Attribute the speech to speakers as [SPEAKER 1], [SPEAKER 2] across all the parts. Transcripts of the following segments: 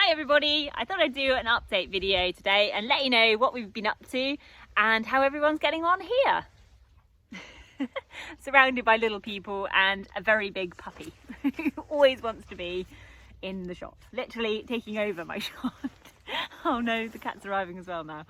[SPEAKER 1] Hi everybody, I thought I'd do an update video today and let you know what we've been up to and how everyone's getting on here. Surrounded by little people and a very big puppy who always wants to be in the shot, literally taking over my shot. Oh no, the cat's arriving as well now.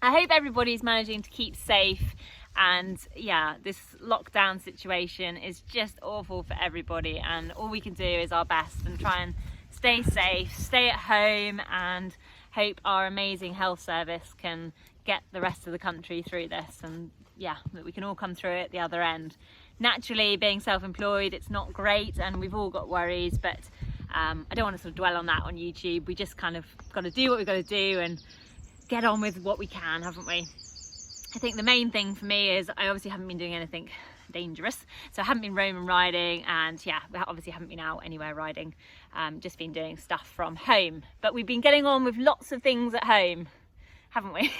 [SPEAKER 1] I hope everybody's managing to keep safe, and yeah, this lockdown situation is just awful for everybody, and all we can do is our best and try and stay safe, stay at home, and hope our amazing health service can get the rest of the country through this, and yeah, that we can all come through it the other end. Naturally, being self-employed, it's not great and we've all got worries, but I don't want to sort of dwell on that on YouTube. We just kind of got to do what we've got to do and get on with what we can, haven't we? I think the main thing for me is I obviously haven't been doing anything dangerous, so I haven't been roaming riding, and yeah, we obviously haven't been out anywhere riding, just been doing stuff from home. But we've been getting on with lots of things at home, haven't we?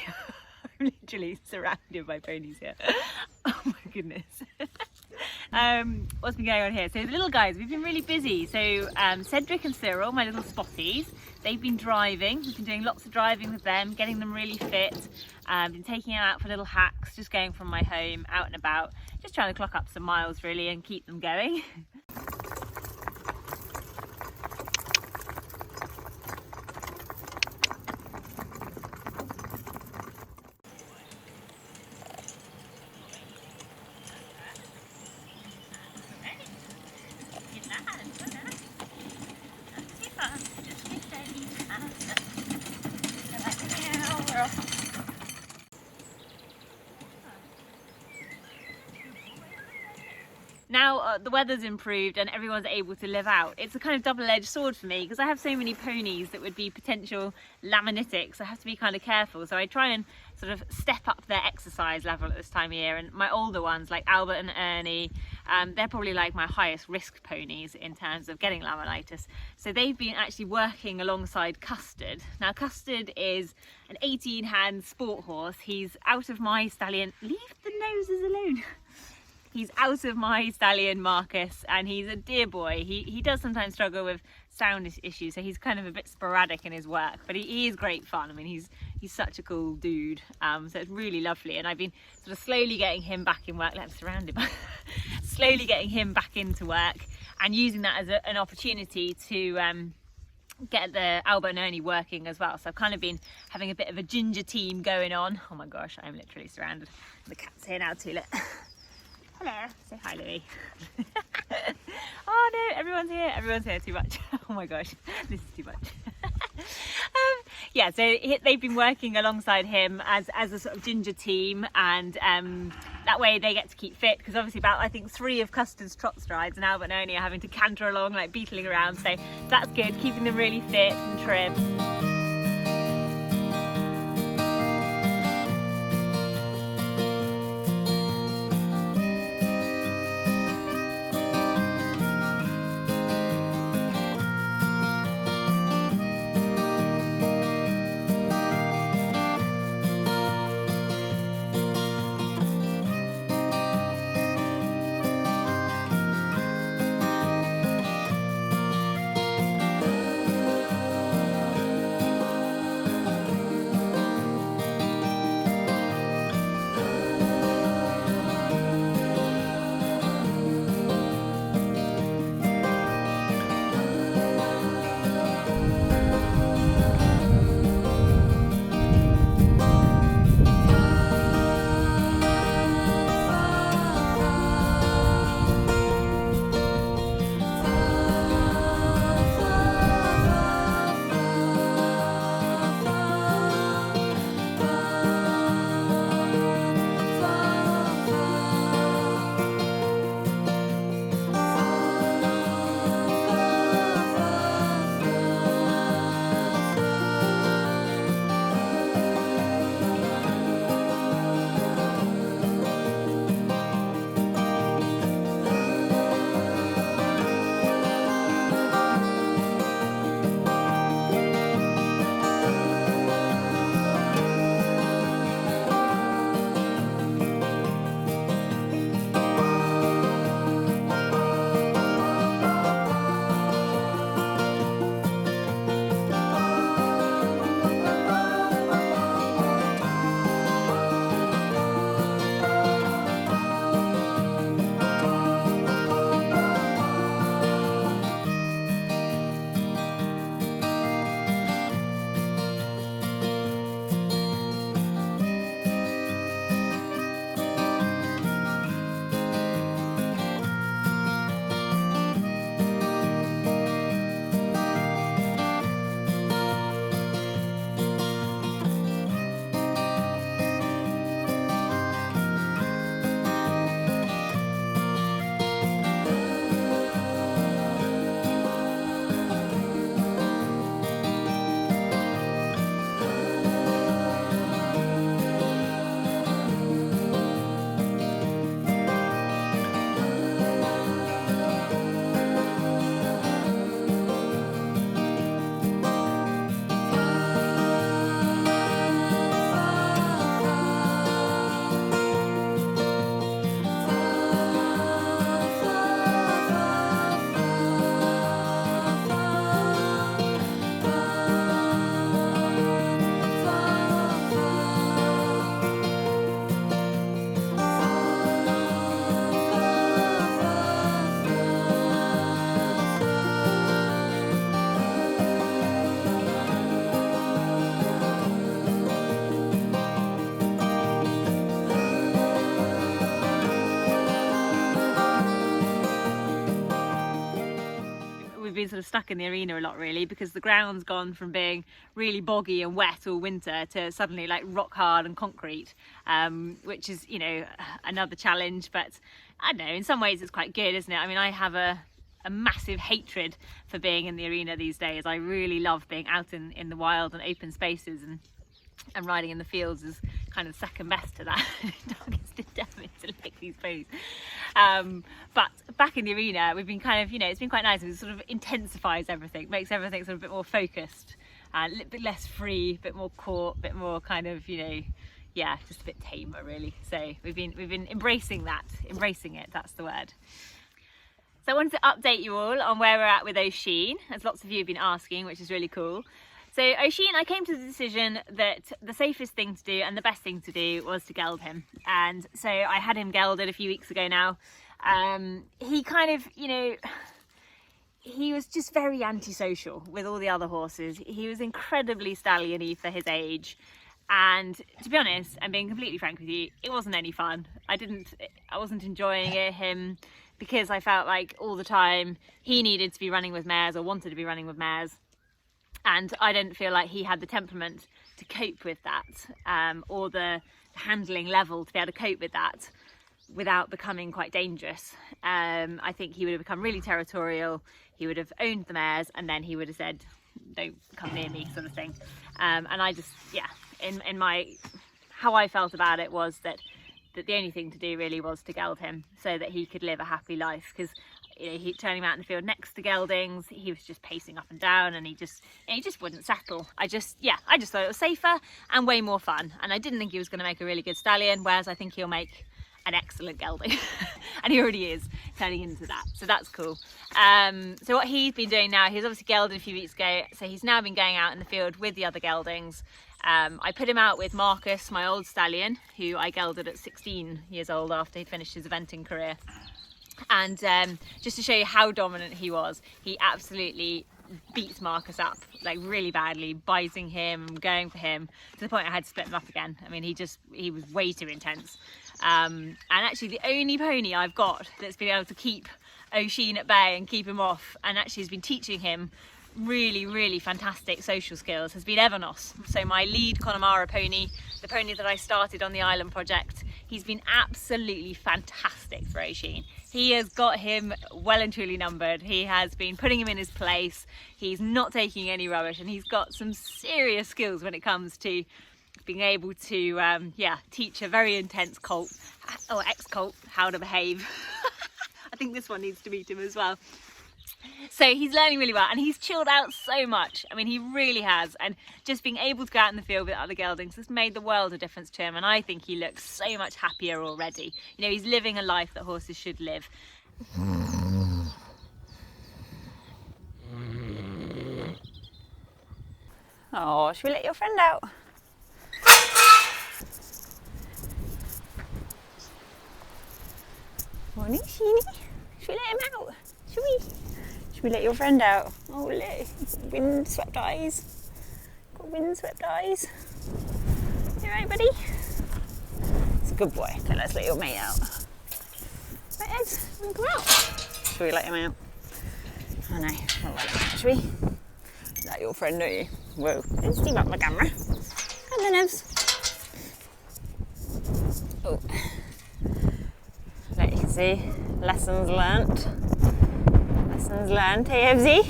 [SPEAKER 1] I'm literally surrounded by ponies here. Oh my goodness. What's been going on here? So the little guys, we've been really busy. So Cedric and Cyril, my little spotties, they've been driving. We've been doing lots of driving with them, getting them really fit. Been taking them out for little hacks, just going from my home out and about, just trying to clock up some miles really and keep them going. Now the weather's improved and everyone's able to live out. It's a kind of double-edged sword for me because I have so many ponies that would be potential laminitic, so I have to be kind of careful. So I try and sort of step up their exercise level at this time of year, and my older ones like Albert and Ernie, they're probably like my highest risk ponies in terms of getting laminitis. So they've been actually working alongside Custard. Now Custard is an 18-hand sport horse. He's out of my stallion, leave the noses alone. He's out of my stallion Marcus, and he's a dear boy. He does sometimes struggle with sound issues, so he's kind of a bit sporadic in his work, but he is great fun. I mean, he's such a cool dude, so it's really lovely. And I've been sort of slowly getting him back in work. I'm surrounded by slowly getting him back into work and using that as an opportunity to get the Albert and Ernie working as well. So I've kind of been having a bit of a ginger team going on. Oh my gosh, I'm literally surrounded. The cat's here now too. Look. Hello, say hi Louie. Oh no, everyone's here too much. Oh my gosh, this is too much. Yeah, so they've been working alongside him as a sort of ginger team, and that way they get to keep fit, because obviously about I think 3 of Custard's trot strides and Albert and Ernie are having to canter along like beetling around, so that's good, keeping them really fit and trim. been sort of stuck in the arena a lot really, because the ground's gone from being really boggy and wet all winter to suddenly like rock hard and concrete, which is, you know, another challenge. But I don't know, in some ways it's quite good, isn't it? I mean, I have a massive hatred for being in the arena these days. I really love being out in the wild and open spaces, and riding in the fields is kind of second best to that. Dog is determined to lick these ponies. But back in the arena, we've been kind of, you know, it's been quite nice. It sort of intensifies everything, makes everything sort of a bit more focused, a little bit less free, a bit more caught, a bit more kind of, you know, yeah, just a bit tamer really. So we've been embracing it, that's the word. So I wanted to update you all on where we're at with Oisin, as lots of you have been asking, which is really cool. So Oisin, I came to the decision that the safest thing to do and the best thing to do was to geld him. And so I had him gelded a few weeks ago now. He kind of, you know, he was just very antisocial with all the other horses. He was incredibly stallion-y for his age. And to be honest, and being completely frank with you, it wasn't any fun. I wasn't enjoying him, because I felt like all the time he needed to be running with mares or wanted to be running with mares. And I didn't feel like he had the temperament to cope with that, or the handling level to be able to cope with that without becoming quite dangerous. I think he would have become really territorial. He would have owned the mares, and then he would have said, "Don't come near me," sort of thing. And I just, yeah, in my, how I felt about it was that the only thing to do really was to geld him so that he could live a happy life. Because, you know, he turning him out in the field next to geldings, he was just pacing up and down, and he just wouldn't settle. I just thought it was safer and way more fun, and I didn't think he was going to make a really good stallion, whereas I think he'll make an excellent gelding. And he already is turning into that, so that's cool. So what he's been doing now, he's obviously gelded a few weeks ago, so he's now been going out in the field with the other geldings. I put him out with Marcus, my old stallion, who I gelded at 16 years old after he'd finished his eventing career. And just to show you how dominant he was, he absolutely beats Marcus up, like really badly, biting him, going for him, to the point I had to split him up again. I mean, he was way too intense. And actually the only pony I've got that's been able to keep Oisin at bay and keep him off, and actually has been teaching him really fantastic social skills, has been Evanos. So my lead Connemara pony, the pony that I started on the island project, he's been absolutely fantastic for Oisin. He has got him well and truly numbered. He has been putting him in his place. He's not taking any rubbish, and he's got some serious skills when it comes to being able to teach a very intense colt, or ex-colt, how to behave. I think this one needs to meet him as well. So he's learning really well, and he's chilled out so much. I mean, he really has, and just being able to go out in the field with other geldings has made the world of difference to him, and I think he looks so much happier already. You know, he's living a life that horses should live. Oh, should we let your friend out? Morning, Sheeny. Should we let him out? Should we? Should we let your friend out? Oh, look, wind-swept eyes. Got wind-swept eyes. You alright, buddy? It's a good boy. Okay, let's let your mate out. Right, Ed, want to come out? Should we let him out? Oh no, I'll let him out, should we? That's your friend, don't you? Whoa, let's team up my camera. Come on, Evs. Oh. There you can see, lessons learnt. Lessons learned. Hey, Evsy.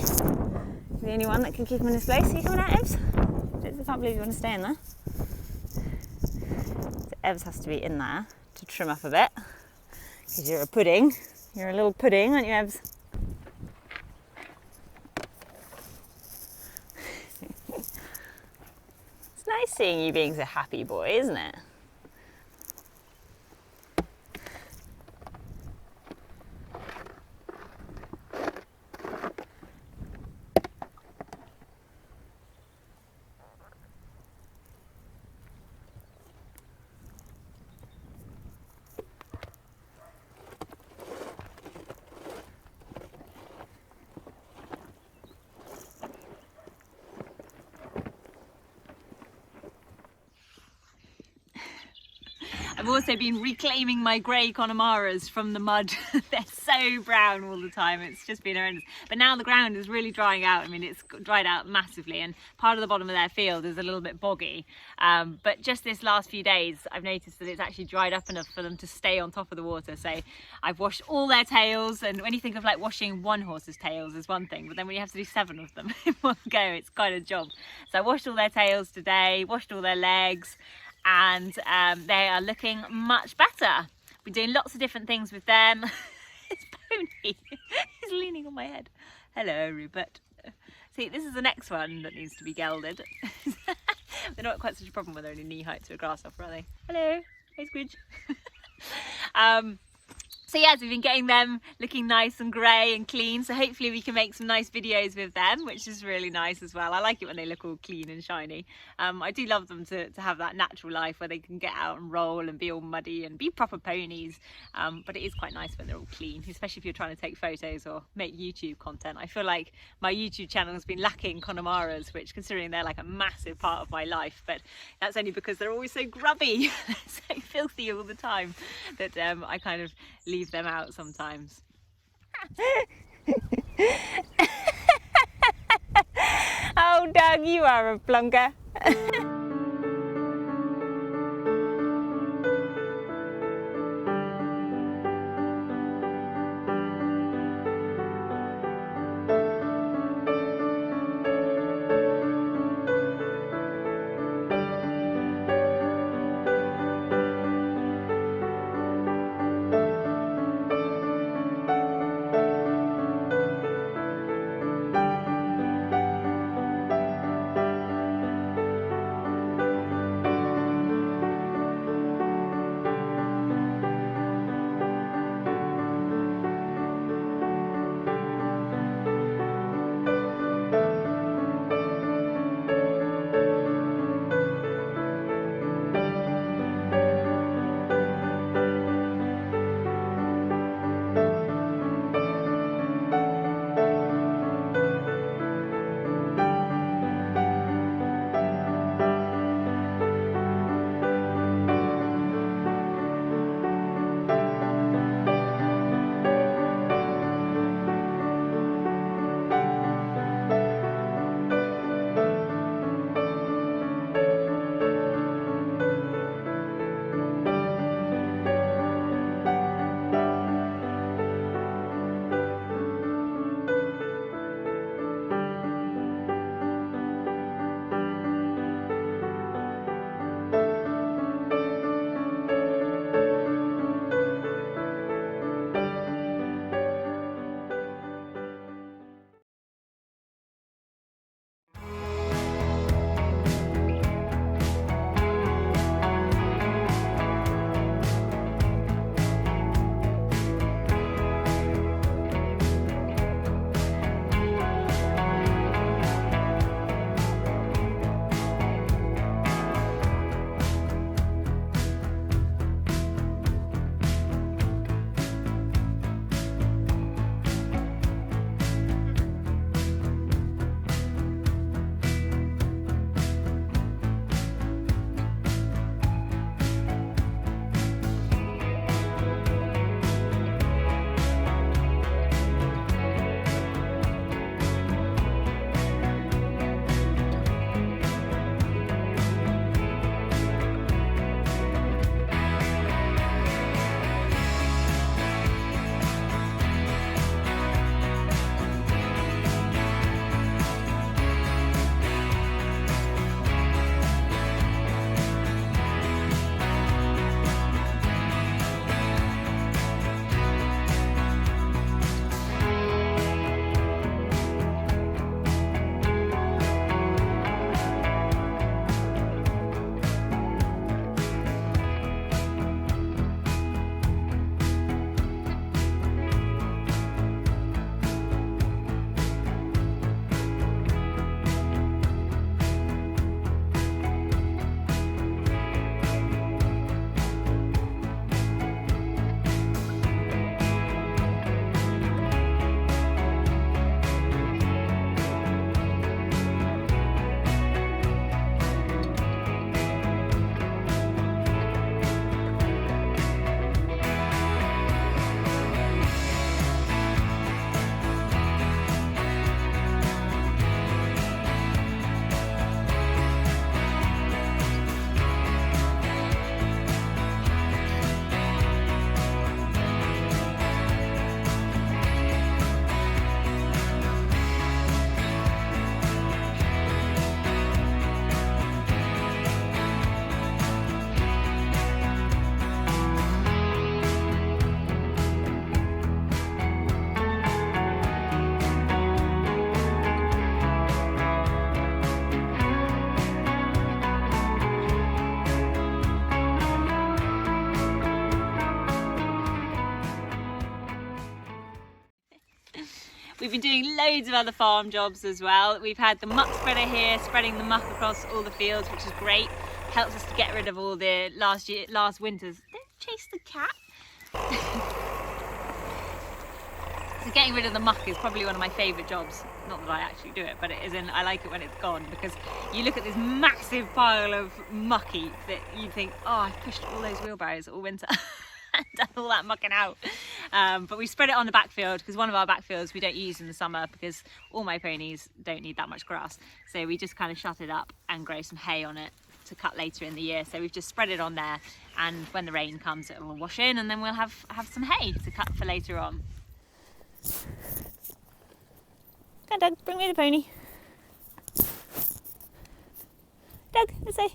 [SPEAKER 1] You're the only one that can keep him in his place. Are you coming out, Evs? I can't believe you want to stay in there. So Evs has to be in there to trim up a bit, because you're a pudding. You're a little pudding, aren't you, Evs? It's nice seeing you being so happy, boy, isn't it? I've also been reclaiming my grey Connemaras from the mud. They're so brown all the time, it's just been horrendous. But now the ground is really drying out. I mean, it's dried out massively, and part of the bottom of their field is a little bit boggy. But just this last few days, I've noticed that it's actually dried up enough for them to stay on top of the water. So I've washed all their tails, and when you think of like washing one horse's tails is one thing, but then when you have to do 7 of them in one go, it's quite a job. So I washed all their tails today, washed all their legs, and they are looking much better. We're doing lots of different things with them. It's Pony. He's leaning on my head. Hello, Rupert. See, this is the next one that needs to be gelded. They're not quite such a problem when they're only knee height to a grasshopper, are they? Hello. Hey, Squidge. So yes, we've been getting them looking nice and grey and clean, so hopefully we can make some nice videos with them, which is really nice as well. I like it when they look all clean and shiny. I do love them to have that natural life where they can get out and roll and be all muddy and be proper ponies, but it is quite nice when they're all clean, especially if you're trying to take photos or make YouTube content. I feel like my YouTube channel has been lacking Connemaras, which, considering they're like a massive part of my life, but that's only because they're always so grubby, so filthy all the time, that I kind of leave them out sometimes. Oh, Doug, you are a plunker. We've been doing loads of other farm jobs as well. We've had the muck spreader here, spreading the muck across all the fields, which is great. Helps us to get rid of all the last winter's. Don't chase the cat. So getting rid of the muck is probably one of my favourite jobs. Not that I actually do it, but it is I like it when it's gone, because you look at this massive pile of mucky that you think, oh, I've pushed all those wheelbarrows all winter and done all that mucking out. But we spread it on the backfield, because one of our backfields we don't use in the summer because all my ponies don't need that much grass. So we just kind of shut it up and grow some hay on it to cut later in the year. So we've just spread it on there, and when the rain comes it will wash in, and then we'll have some hay to cut for later on. Come on, Doug, bring me the pony. Doug, this way.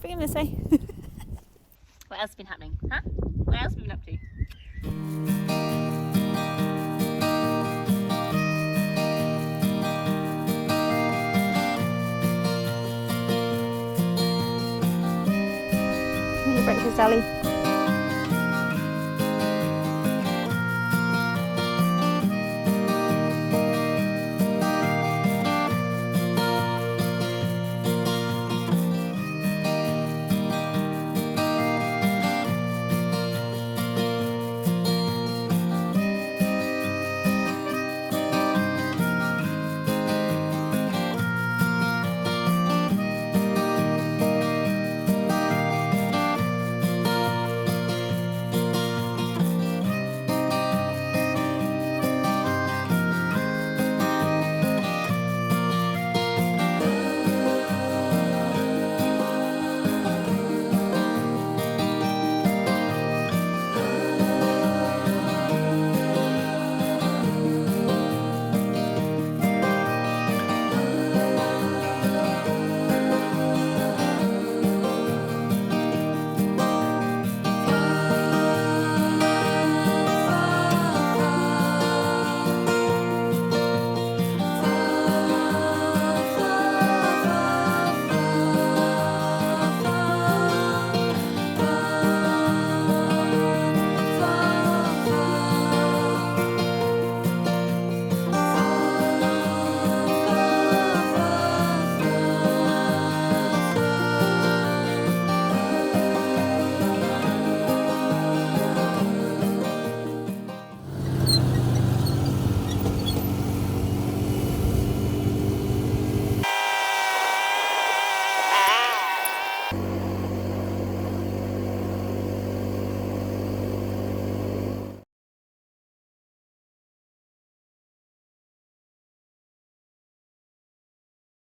[SPEAKER 1] Bring him this way. What else has been happening? Huh? What else have we been up to? Breakfast, Sally.